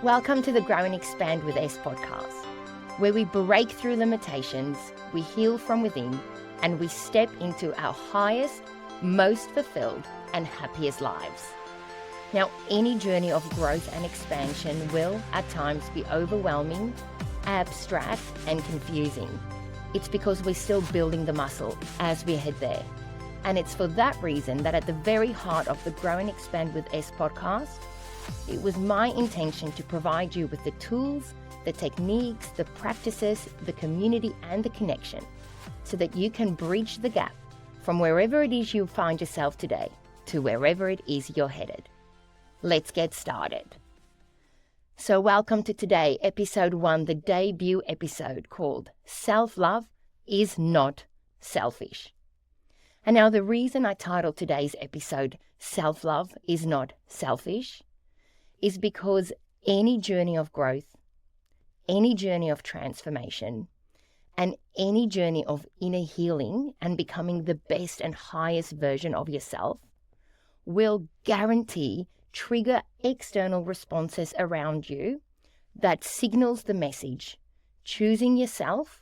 Welcome to the Grow and Expand with S podcast, where we break through limitations, we heal from within, and we step into our highest, most fulfilled, and happiest lives. Now, any journey of growth and expansion will, at times, be overwhelming, abstract, and confusing. It's because we're still building the muscle as we head there. And it's for that reason that at the very heart of the Grow and Expand with S podcast, it was my intention to provide you with the tools, the techniques, the practices, the community, and the connection so that you can bridge the gap from wherever it is you find yourself today to wherever it is you're headed. Let's get started. So welcome to today, episode 1, the debut episode called Self-Love is Not Selfish. And now the reason I titled today's episode Self-Love is Not Selfish is because any journey of growth, any journey of transformation, and any journey of inner healing and becoming the best and highest version of yourself will guarantee trigger external responses around you that signals the message, choosing yourself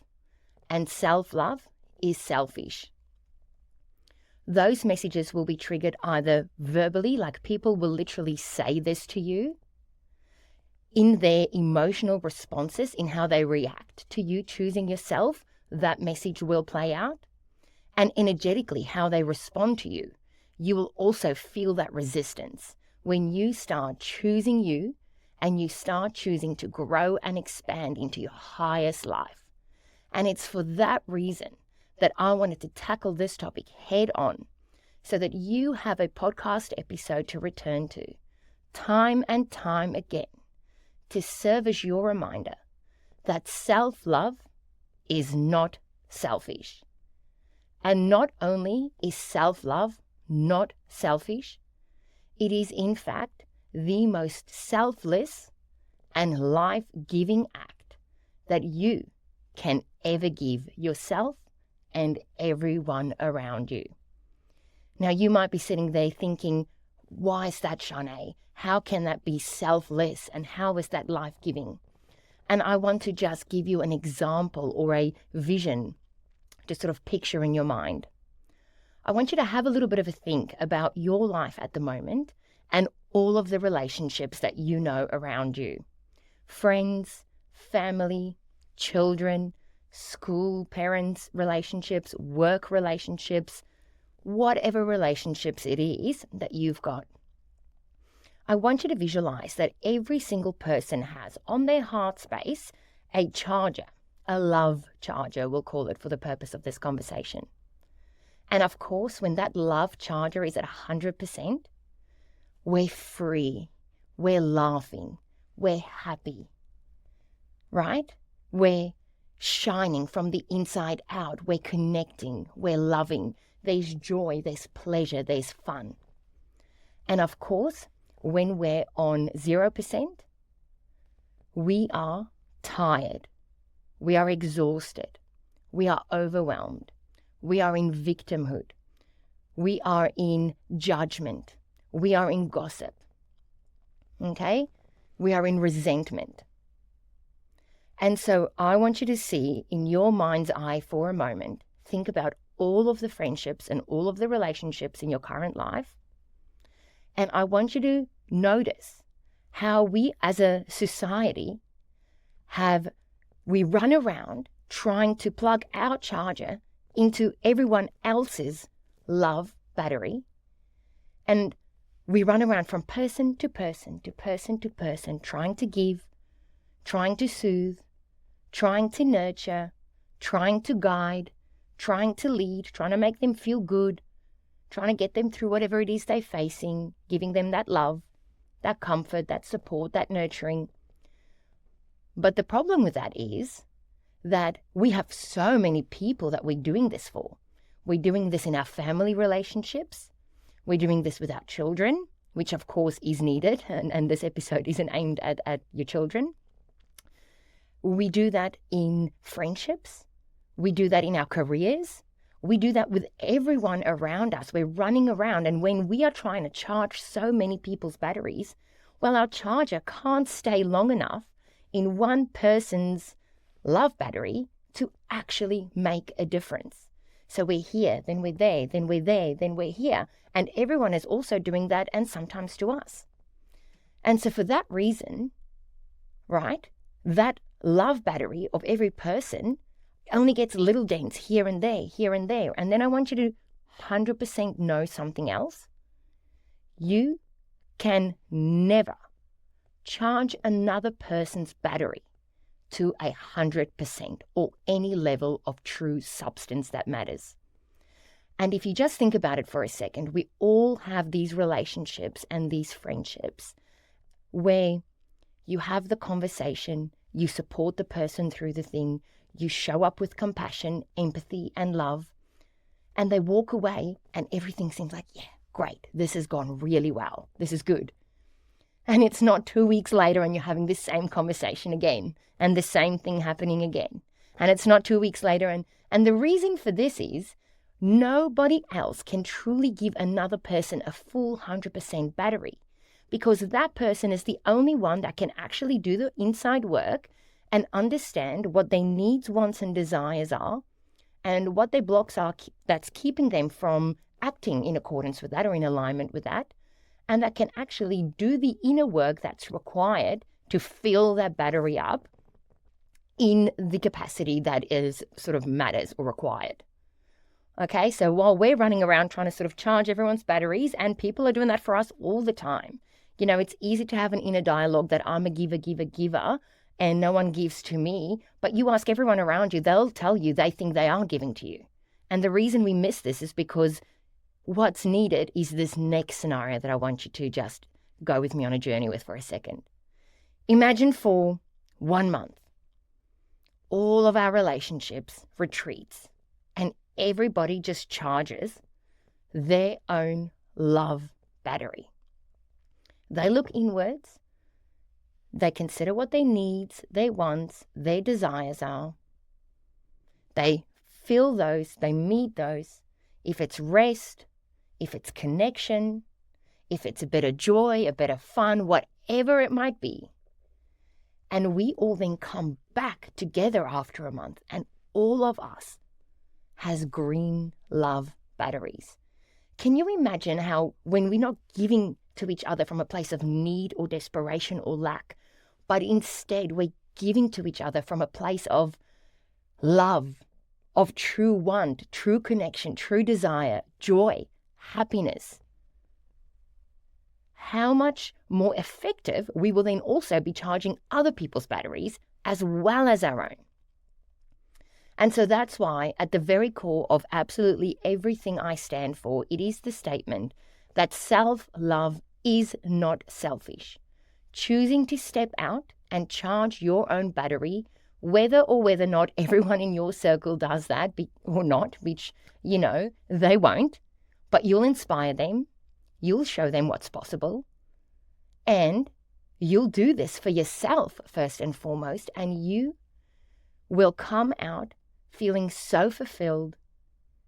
and self-love is selfish. Those messages will be triggered either verbally, like people will literally say this to you, in their emotional responses, in how they react to you choosing yourself, that message will play out, and energetically how they respond to you. You will also feel that resistance when you start choosing you and you start choosing to grow and expand into your highest life. And it's for that reason that I wanted to tackle this topic head on so that you have a podcast episode to return to time and time again to serve as your reminder that self-love is not selfish. And not only is self-love not selfish, it is in fact the most selfless and life-giving act that you can ever give yourself and everyone around you. Now, you might be sitting there thinking, why is that, Sharné? How can that be selfless and how is that life-giving? And I want to just give you an example or a vision to sort of picture in your mind. I want you to have a little bit of a think about your life at the moment and all of the relationships that you know around you. Friends, family, children, school, parents, relationships, work relationships, whatever relationships it is that you've got. I want you to visualize that every single person has on their heart space a charger, a love charger, we'll call it for the purpose of this conversation. And of course, when that love charger is at 100%, we're free, we're laughing, we're happy, right? We're shining from the inside out, we're connecting, we're loving, there's joy, there's pleasure, there's fun. And of course, when we're on 0%, we are tired, we are exhausted, we are overwhelmed, we are in victimhood, we are in judgment, we are in gossip, okay? We are in resentment. And so I want you to see in your mind's eye for a moment, think about all of the friendships and all of the relationships in your current life. And I want you to notice how we as a society we run around trying to plug our charger into everyone else's love battery. And we run around from person to person to person to person, trying to give, trying to soothe, trying to nurture, trying to guide, trying to lead, trying to make them feel good, trying to get them through whatever it is they're facing, giving them that love, that comfort, that support, that nurturing. But the problem with that is that we have so many people that we're doing this for. We're doing this in our family relationships. We're doing this with our children, which of course is needed, and this episode isn't aimed at your children. We do that in friendships. We do that in our careers. We do that with everyone around us. We're running around, and when we are trying to charge so many people's batteries, Well, our charger can't stay long enough in one person's love battery to actually make a difference. So we're here, then we're there, then we're there, then we're here. And everyone is also doing that, and sometimes to us. And so for that reason, right, that love battery of every person only gets little dents here and there, here and there. And then I want you to 100% know something else. You can never charge another person's battery to 100% or any level of true substance that matters. And if you just think about it for a second, we all have these relationships and these friendships where you have the conversation, you support the person through the thing, you show up with compassion, empathy, and love, and they walk away and everything seems like, yeah, great, this has gone really well, this is good. And it's not 2 weeks later and you're having this same conversation again and the same thing happening again. And it's not 2 weeks later. And the reason for this is nobody else can truly give another person a full 100% battery, because that person is the only one that can actually do the inside work and understand what their needs, wants, and desires are, and what their blocks are that's keeping them from acting in accordance with that or in alignment with that, and that can actually do the inner work that's required to fill that battery up in the capacity that is sort of matters or required. Okay, so while we're running around trying to sort of charge everyone's batteries, and people are doing that for us all the time, you know, it's easy to have an inner dialogue that I'm a giver, and no one gives to me. But you ask everyone around you, they'll tell you they think they are giving to you. And the reason we miss this is because what's needed is this next scenario that I want you to just go with me on a journey with for a second. Imagine for 1 month, all of our relationships retreats, and everybody just charges their own love battery. They look inwards, they consider what their needs, their wants, their desires are. They fill those, they meet those. If it's rest, if it's connection, if it's a bit of joy, a bit of fun, whatever it might be. And we all then come back together after a month, and all of us has green love batteries. Can you imagine how when we're not giving to each other from a place of need or desperation or lack, but instead we're giving to each other from a place of love, of true want, true connection, true desire, joy, happiness, how much more effective we will then also be charging other people's batteries as well as our own. And so that's why at the very core of absolutely everything I stand for, it is the statement that self-love is not selfish. Choosing to step out and charge your own battery, whether or not everyone in your circle does that or not, which, you know, they won't, but you'll inspire them, you'll show them what's possible, and you'll do this for yourself first and foremost, and you will come out feeling so fulfilled,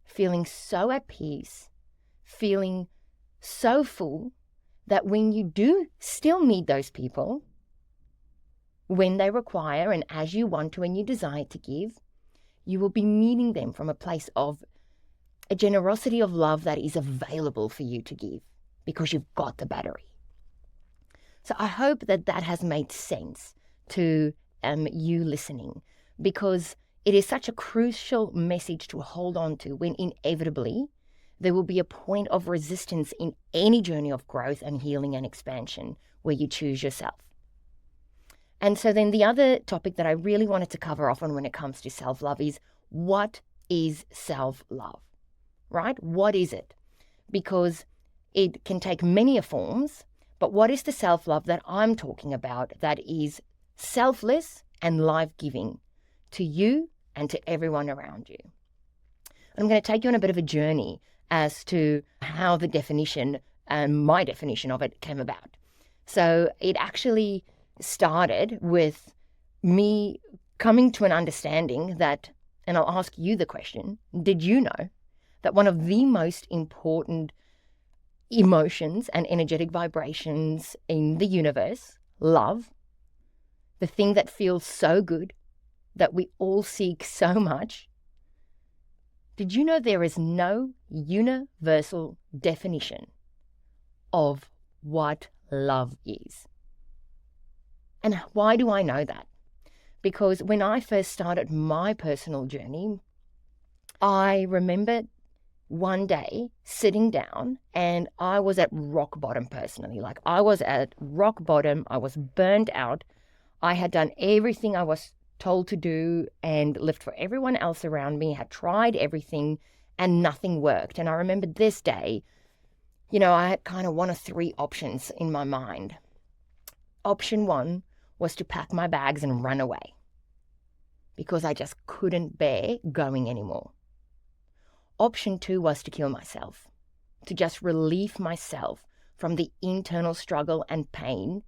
feeling so at peace, feeling so full that when you do still meet those people, when they require and as you want to and you desire to give, you will be meeting them from a place of a generosity of love that is available for you to give because you've got the battery. So I hope that that has made sense to you listening, because it is such a crucial message to hold on to when inevitably there will be a point of resistance in any journey of growth and healing and expansion where you choose yourself. And so then the other topic that I really wanted to cover off on when it comes to self-love is, what is self-love, right? What is it? Because it can take many forms, but what is the self-love that I'm talking about that is selfless and life-giving to you and to everyone around you? I'm going to take you on a bit of a journey as to how the definition, my definition of it came about. So it actually started with me coming to an understanding that, and I'll ask you the question, did you know that one of the most important emotions and energetic vibrations in the universe, love, the thing that feels so good, that we all seek so much. Did you know there is no universal definition of what love is? And why do I know that? Because when I first started my personal journey, I remember one day sitting down and I was at rock bottom personally. Like, I was at rock bottom. I was burned out. I had done everything I was told to do and lived for everyone else around me, had tried everything and nothing worked. And I remember this day, I had kind of one of three options in my mind. Option one was to pack my bags and run away because I just couldn't bear going anymore. Option two was to kill myself, to just relieve myself from the internal struggle and pain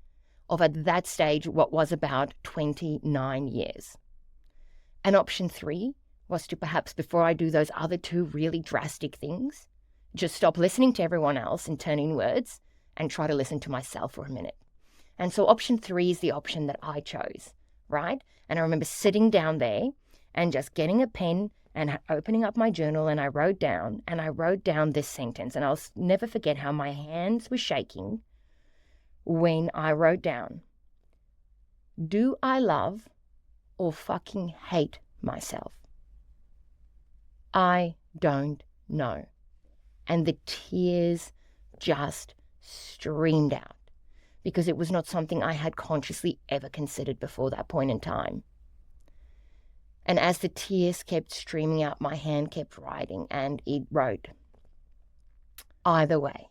of, at that stage, what was about 29 years. And option three was to, perhaps before I do those other two really drastic things, just stop listening to everyone else and turn inwards and try to listen to myself for a minute. And so option three is the option that I chose, right? And I remember sitting down there and just getting a pen and opening up my journal, and I wrote down this sentence, and I'll never forget how my hands were shaking when I wrote down, do I love or fucking hate myself? I don't know. And the tears just streamed out because it was not something I had consciously ever considered before that point in time. And as the tears kept streaming out, my hand kept writing, and it wrote, either way,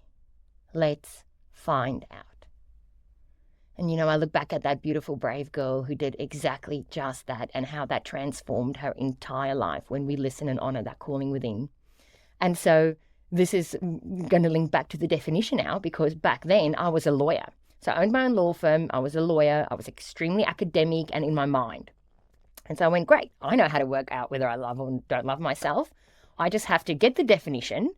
let's find out. And, I look back at that beautiful, brave girl who did exactly just that, and how that transformed her entire life when we listen and honor that calling within. And so this is going to link back to the definition now, because back then I was a lawyer. So I owned my own law firm. I was a lawyer. I was extremely academic and in my mind. And so I went, great, I know how to work out whether I love or don't love myself. I just have to get the definition.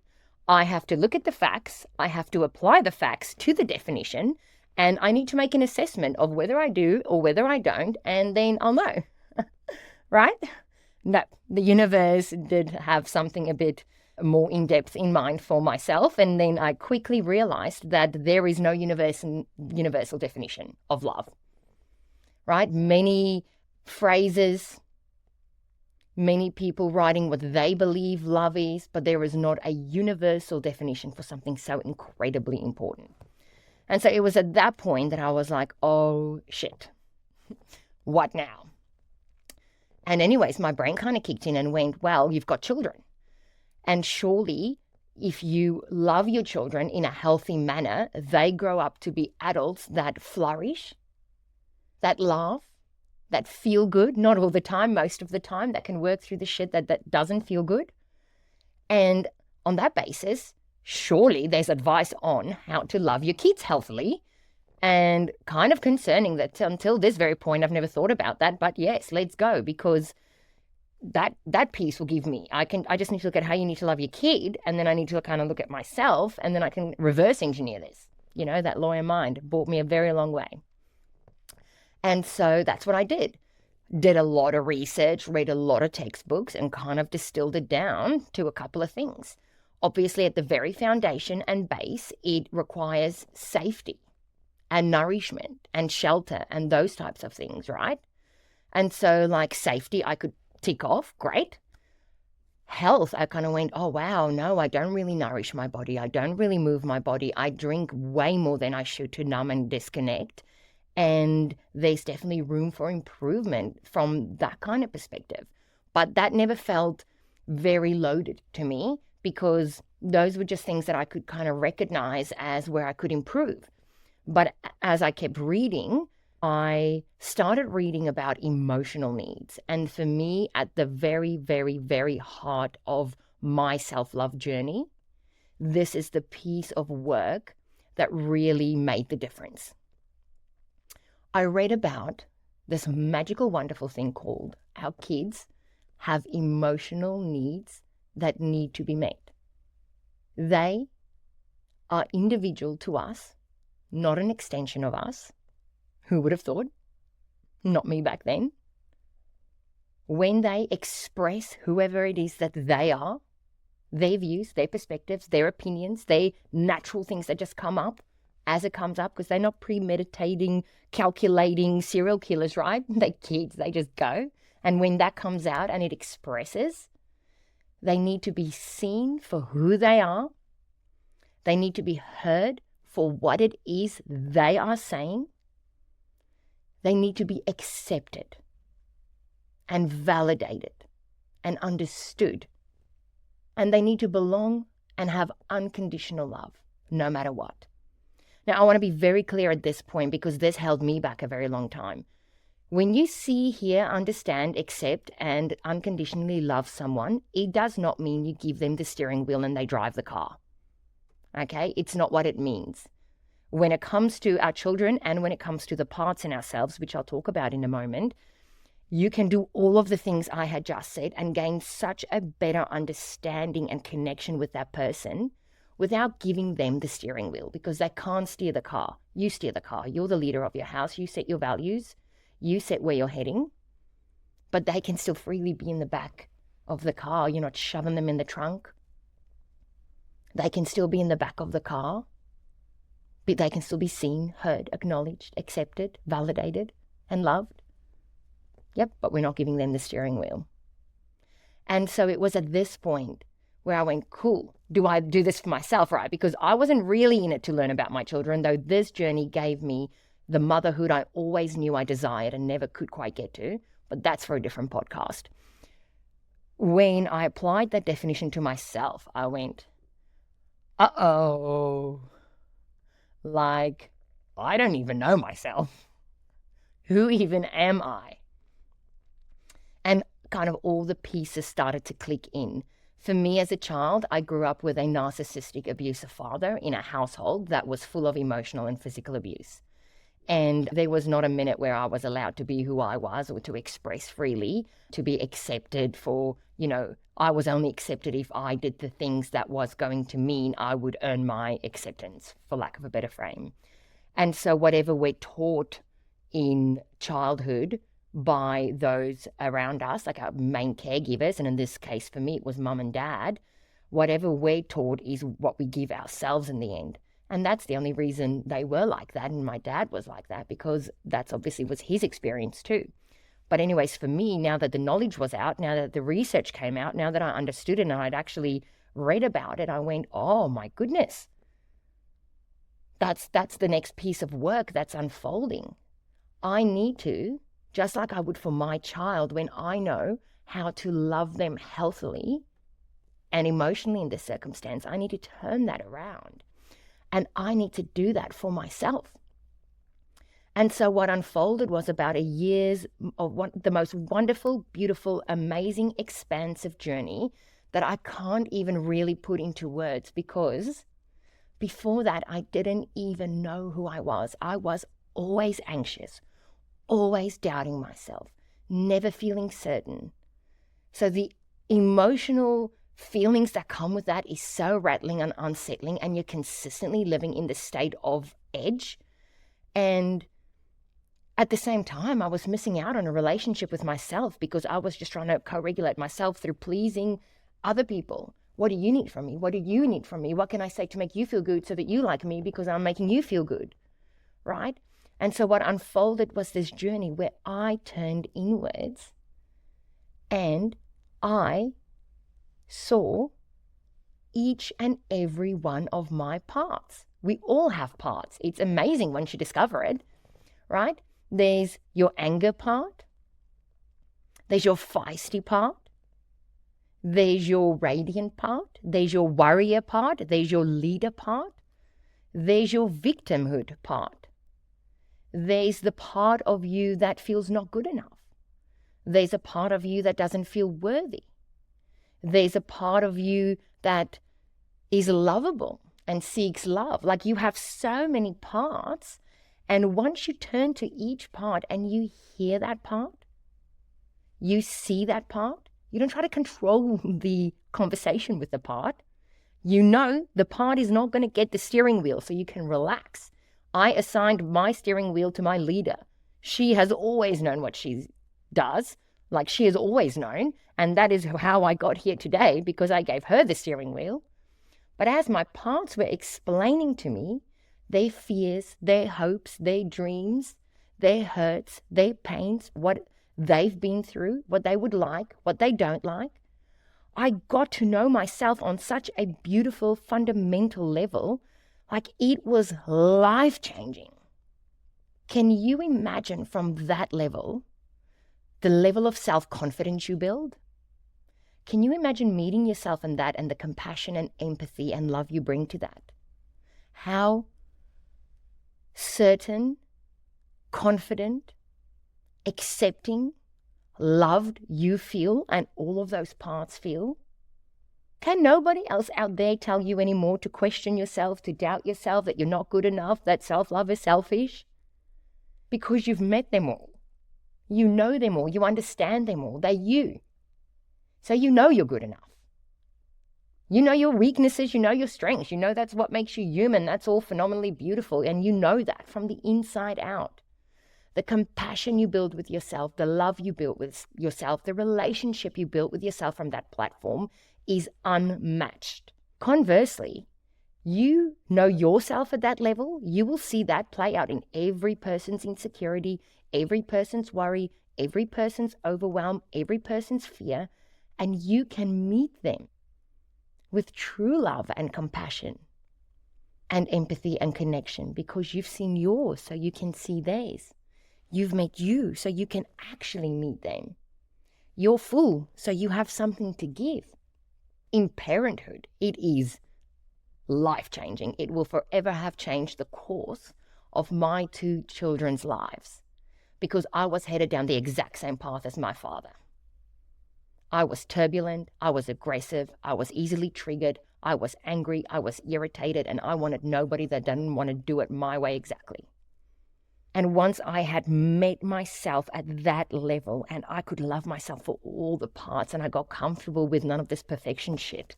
I have to look at the facts. I have to apply the facts to the definition. And I need to make an assessment of whether I do or whether I don't. And then I'll know, right? No, the universe did have something a bit more in-depth in mind for myself. And then I quickly realized that there is no universal definition of love, right? Many phrases, many people writing what they believe love is, but there is not a universal definition for something so incredibly important. And so it was at that point that I was like, oh shit, what now? And anyways, my brain kind of kicked in and went, well, you've got children. And surely if you love your children in a healthy manner, they grow up to be adults that flourish, that laugh, that feel good, not all the time, most of the time, that can work through the shit that doesn't feel good. And on that basis, surely there's advice on how to love your kids healthily. And kind of concerning that until this very point, I've never thought about that. But yes, let's go, because that piece will give me, I just need to look at how you need to love your kid. And then I need to kind of look at myself, and then I can reverse engineer this. That lawyer mind brought me a very long way. And so that's what I did. Did a lot of research, read a lot of textbooks, and kind of distilled it down to a couple of things. Obviously, at the very foundation and base, it requires safety and nourishment and shelter and those types of things, right? And so, like, safety, I could tick off, great. Health, I kind of went, oh, wow, no, I don't really nourish my body. I don't really move my body. I drink way more than I should to numb and disconnect. And there's definitely room for improvement from that kind of perspective. But that never felt very loaded to me, because those were just things that I could kind of recognize as where I could improve. But as I kept reading, I started reading about emotional needs. And for me, at the very, very, very heart of my self-love journey, this is the piece of work that really made the difference. I read about this magical, wonderful thing called our kids have emotional needs that need to be met. They are individual to us, not an extension of us. Who would have thought? Not me back then. When they express whoever it is that they are, their views, their perspectives, their opinions, their natural things that just come up as it comes up, because they're not premeditating, calculating serial killers, right? They're kids, they just go. And when that comes out and it expresses, they need to be seen for who they are. They need to be heard for what it is they are saying. They need to be accepted and validated and understood. And they need to belong and have unconditional love, no matter what. Now, I want to be very clear at this point, because this held me back a very long time. When you see, hear, understand, accept, and unconditionally love someone, it does not mean you give them the steering wheel and they drive the car. Okay? It's not what it means. When it comes to our children and when it comes to the parts in ourselves, which I'll talk about in a moment, you can do all of the things I had just said and gain such a better understanding and connection with that person without giving them the steering wheel, because they can't steer the car. You steer the car. You're the leader of your house. You set your values. You set where you're heading. But they can still freely be in the back of the car. You're not shoving them in the trunk. They can still be in the back of the car. But they can still be seen, heard, acknowledged, accepted, validated, and loved. Yep, but we're not giving them the steering wheel. And so it was at this point where I went, cool, do I do this for myself, right? Because I wasn't really in it to learn about my children, though this journey gave me the motherhood I always knew I desired and never could quite get to. But that's for a different podcast. When I applied that definition to myself, I went, uh-oh. Like, I don't even know myself. Who even am I? And kind of all the pieces started to click in. For me as a child, I grew up with a narcissistic, abusive father in a household that was full of emotional and physical abuse. And there was not a minute where I was allowed to be who I was or to express freely, to be accepted for, I was only accepted if I did the things that was going to mean I would earn my acceptance, for lack of a better frame. And so whatever we're taught in childhood by those around us, like our main caregivers, and in this case for me it was mum and dad, whatever we're taught is what we give ourselves in the end. And that's the only reason they were like that, and my dad was like that, because that's obviously was his experience too. But anyways, for me, now that the knowledge was out, now that the research came out, now that I understood it and I'd actually read about it, I went, oh my goodness, that's the next piece of work that's unfolding. I need to, just like I would for my child, when I know how to love them healthily and emotionally in this circumstance, I need to turn that around. And I need to do that for myself. And so what unfolded was about a year's of the most wonderful, beautiful, amazing, expansive journey that I can't even really put into words, because before that, I didn't even know who I was. I was always anxious, always doubting myself, never feeling certain. So the emotional feelings that come with that is so rattling and unsettling, and you're consistently living in the state of edge. And at the same time, I was missing out on a relationship with myself, because I was just trying to co-regulate myself through pleasing other people. What do you need from me? What do you need from me? What can I say to make you feel good so that you like me because I'm making you feel good, right? And so what unfolded was this journey where I turned inwards and I saw each and every one of my parts. We all have parts. It's amazing once you discover it, right? There's your anger part. There's your feisty part. There's your radiant part. There's your warrior part. There's your leader part. There's your victimhood part. There's the part of you that feels not good enough. There's a part of you that doesn't feel worthy. There's a part of you that is lovable and seeks love. Like, you have so many parts. And once you turn to each part and you hear that part, you see that part, you don't try to control the conversation with the part. You know the part is not going to get the steering wheel, so you can relax. I assigned my steering wheel to my leader. She has always known what she does, like she has always known, and that is how I got here today, because I gave her the steering wheel. But as my parts were explaining to me their fears, their hopes, their dreams, their hurts, their pains, what they've been through, what they would like, what they don't like, I got to know myself on such a beautiful, fundamental level, like it was life-changing. Can you imagine from that level, the level of self-confidence you build? Can you imagine meeting yourself in that and the compassion and empathy and love you bring to that? How certain, confident, accepting, loved you feel and all of those parts feel? Can nobody else out there tell you anymore to question yourself, to doubt yourself, that you're not good enough, that self-love is selfish? Because you've met them all. You know them all. You understand them all. They're you. So you know you're good enough. You know your weaknesses. You know your strengths. You know that's what makes you human. That's all phenomenally beautiful. And you know that from the inside out. The compassion you build with yourself, the love you build with yourself, the relationship you built with yourself from that platform is unmatched. Conversely, you know yourself at that level, you will see that play out in every person's insecurity, every person's worry, every person's overwhelm, every person's fear, and you can meet them with true love and compassion and empathy and connection because you've seen yours so you can see theirs. You've met you so you can actually meet them. You're full so you have something to give. In parenthood, it is life-changing. It will forever have changed the course of my two children's lives because I was headed down the exact same path as my father. I was turbulent, I was aggressive, I was easily triggered, I was angry, I was irritated, and I wanted nobody that didn't want to do it my way exactly. And once I had met myself at that level and I could love myself for all the parts and I got comfortable with none of this perfection shit,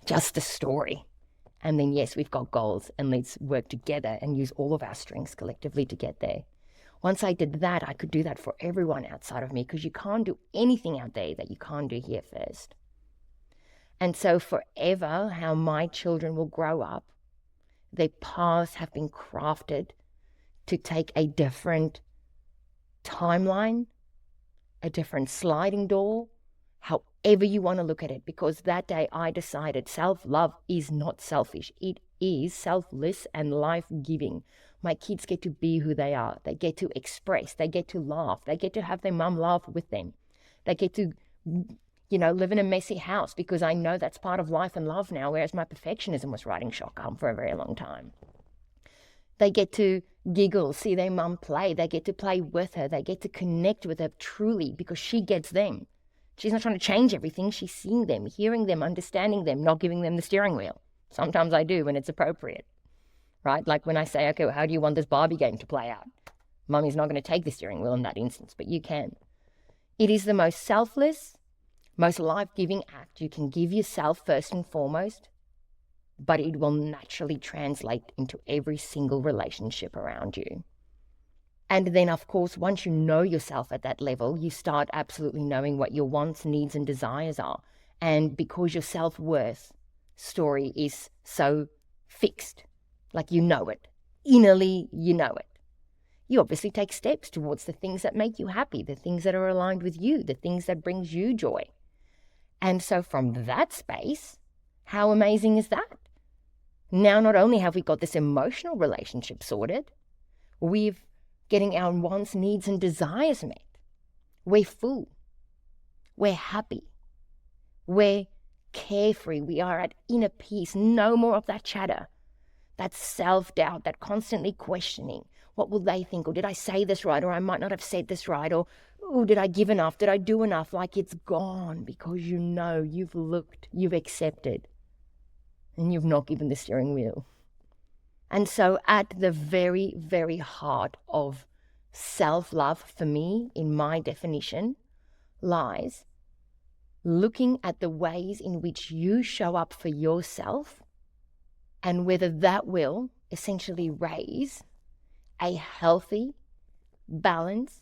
just a story. And then, yes, we've got goals and let's work together and use all of our strengths collectively to get there. Once I did that, I could do that for everyone outside of me because you can't do anything out there that you can't do here first. And so forever, how my children will grow up, their paths have been crafted to take a different timeline, a different sliding door, however you want to look at it, because that day I decided self-love is not selfish. It is selfless and life-giving. My kids get to be who they are. They get to express. They get to laugh. They get to have their mum laugh with them. They get to, live in a messy house because I know that's part of life and love now, whereas my perfectionism was riding shotgun for a very long time. They get to giggle, see their mum play. They get to play with her. They get to connect with her truly because she gets them. She's not trying to change everything. She's seeing them, hearing them, understanding them, not giving them the steering wheel. Sometimes I do when it's appropriate, right? Like when I say, okay, well, how do you want this Barbie game to play out? Mummy's not going to take the steering wheel in that instance, but you can. It is the most selfless, most life-giving act you can give yourself first and foremost, but it will naturally translate into every single relationship around you. And then, of course, once you know yourself at that level, you start absolutely knowing what your wants, needs, and desires are. And because your self-worth story is so fixed, like you know it, innerly you know it, you obviously take steps towards the things that make you happy, the things that are aligned with you, the things that brings you joy. And so from that space, how amazing is that? Now, not only have we got this emotional relationship sorted, we're getting our wants, needs, and desires met. We're full. We're happy. We're carefree. We are at inner peace. No more of that chatter, that self-doubt, that constantly questioning. What will they think? Or did I say this right? Or I might not have said this right. Or, oh, did I give enough? Did I do enough? Like it's gone because you know you've looked, you've accepted, and you've not given the steering wheel. And so at the very, very heart of self-love for me, in my definition, lies looking at the ways in which you show up for yourself and whether that will essentially raise a healthy, balanced,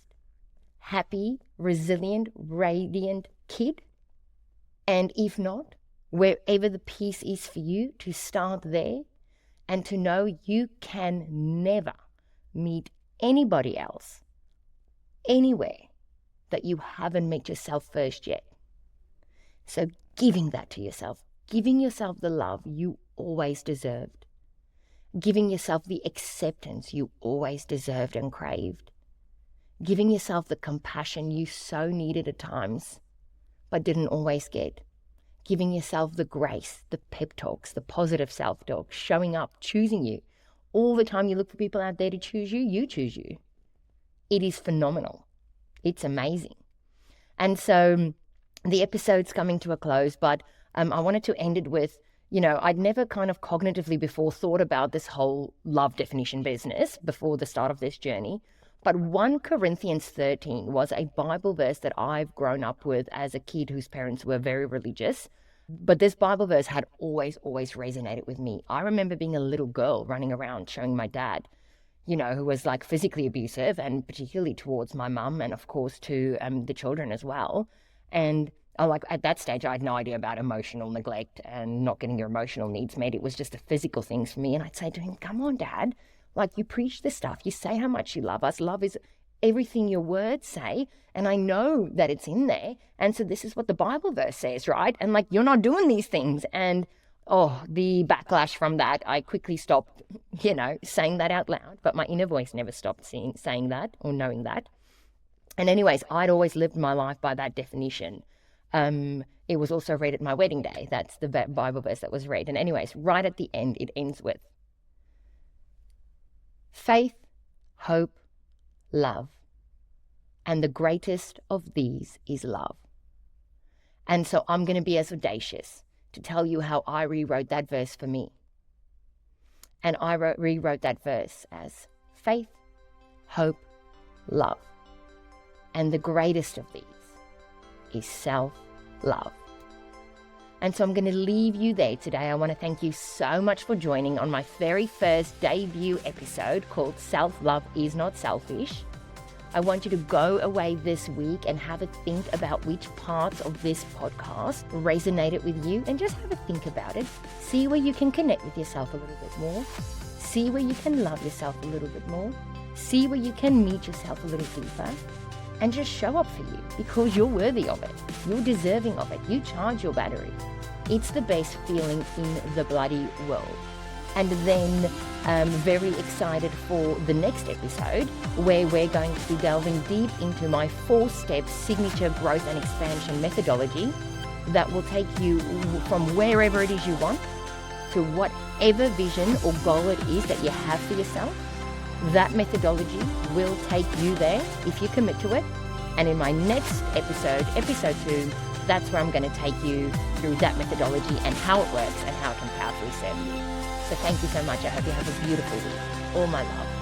happy, resilient, radiant kid. And if not, wherever the peace is for you, to start there and to know you can never meet anybody else anywhere that you haven't met yourself first yet. So giving that to yourself, giving yourself the love you always deserved, giving yourself the acceptance you always deserved and craved, giving yourself the compassion you so needed at times but didn't always get, giving yourself the grace, the pep talks, the positive self-talk, showing up, choosing you. All the time you look for people out there to choose you, you choose you. It is phenomenal. It's amazing. And so the episode's coming to a close, but I wanted to end it with, I'd never kind of cognitively before thought about this whole love definition business before the start of this journey. But 1 Corinthians 13 was a Bible verse that I've grown up with as a kid whose parents were very religious. But this Bible verse had always resonated with me. I remember being a little girl running around showing my dad, who was like physically abusive, and particularly towards my mum and of course to the children as well. And at that stage, I had no idea about emotional neglect and not getting your emotional needs met. It was just the physical things for me. And I'd say to him, come on, Dad, you preach this stuff. You say how much you love us. Love is everything your words say. And I know that it's in there. And so this is what the Bible verse says, right? And you're not doing these things. And the backlash from that, I quickly stopped, saying that out loud. But my inner voice never stopped saying that or knowing that. And anyways, I'd always lived my life by that definition. It was also read at my wedding day. That's the Bible verse that was read. And anyways, right at the end, it ends with faith, hope, love. And the greatest of these is love. And so I'm going to be as audacious to tell you how I rewrote that verse for me. And I rewrote that verse as faith, hope, love. And the greatest of these is self-love. And so I'm going to leave you there today. I want to thank you so much for joining on my very first debut episode called Self-Love is Not Selfish. I want you to go away this week and have a think about which parts of this podcast resonated with you, and just have a think about it. See where you can connect with yourself a little bit more. See where you can love yourself a little bit more. See where you can meet yourself a little deeper. And just show up for you, because you're worthy of it. You're deserving of it. You charge your battery. It's the best feeling in the bloody world. And then very excited for the next episode, where we're going to be delving deep into my 4-step signature growth and expansion methodology that will take you from wherever it is you want to whatever vision or goal it is that you have for yourself. That methodology will take you there if you commit to it. And in my next episode, episode 2, that's where I'm going to take you through that methodology and how it works and how it can powerfully serve you. So thank you so much. I hope you have a beautiful week. All my love.